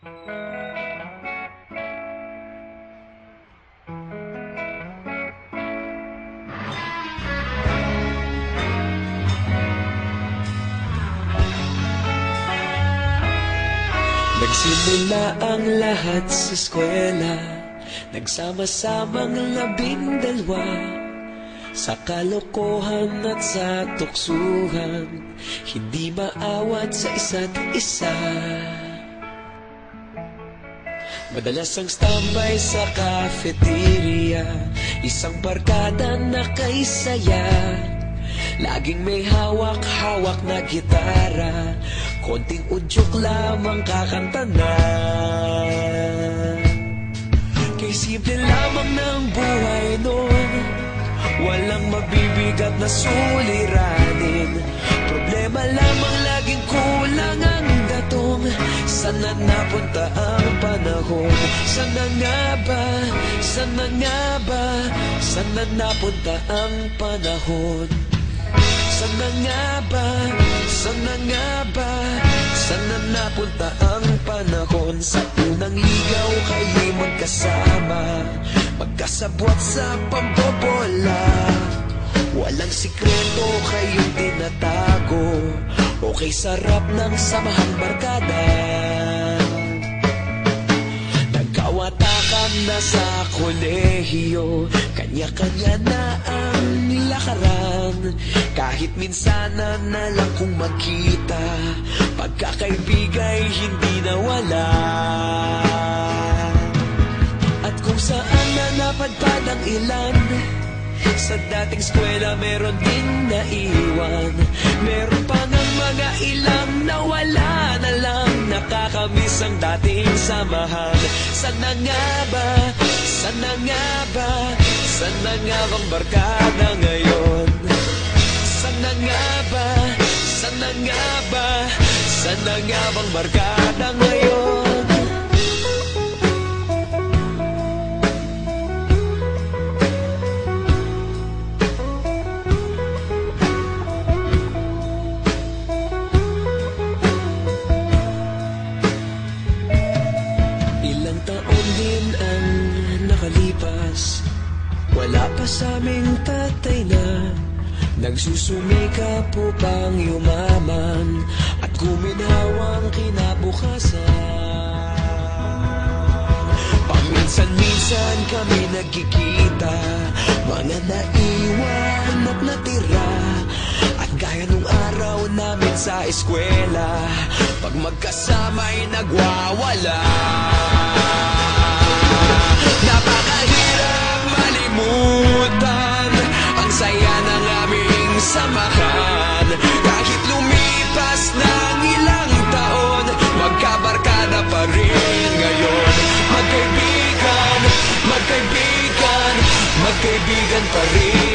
Nagsimula ang lahat sa eskwela, nagsama-samang 12 sa kalokohan at sa tuksuhan, hindi maawat sa isa't isa. Madalas ang standby sa cafeteria, isang barkada na kaisaya, laging may hawak-hawak na gitara, konting udyok lamang kakanta na. Kay simple lamang ng buhay noon, walang mabibigat na suliranin, problema lamang laging kulang ang gatong. Sana napunta ang panahon? Sana nga ba? Sana nga ba? Sana napunta ang panahon? Sana nga ba? Sana nga ba? Sana napunta ang panahon? Sa unang ligaw kayo'y magkasama, magkasabwat sa pambobola, walang sikreto kayong tinatago, okay sarap ng samahang barkada. Nagkawatakan na sa kolehiyo, kanya-kanya na ang lakaran, kahit minsanan na lang kung magkita, pagkakaibigay hindi nawala. At kung saan na napadpad ang ilan, sa dating eskwela meron din naiwan, meron pa ng mga ilang nawala na lang, nakakamiss ang dating samahan. Sana nga ba? Sana nga ba? Sana nga bang barkada ngayon? Sana nga ba? Sana nga ba? Sana nga bang barkada ngayon? Ilang taon din ang nakalipas, wala pa sa aming tatay na nagsusumikap upang yumaman at guminhawang kinabukasan. Paminsan-minsan kami nagkikita, mga naiwan at natira, at gaya nung araw namin sa eskwela, pag magkasama'y nagwawala. Napakahirap malimutan ang saya ng aming samahan, kahit lumipas ng ilang taon, magkabarkada pa rin ngayon. Magkaibigan, magkaibigan, magkaibigan pa rin.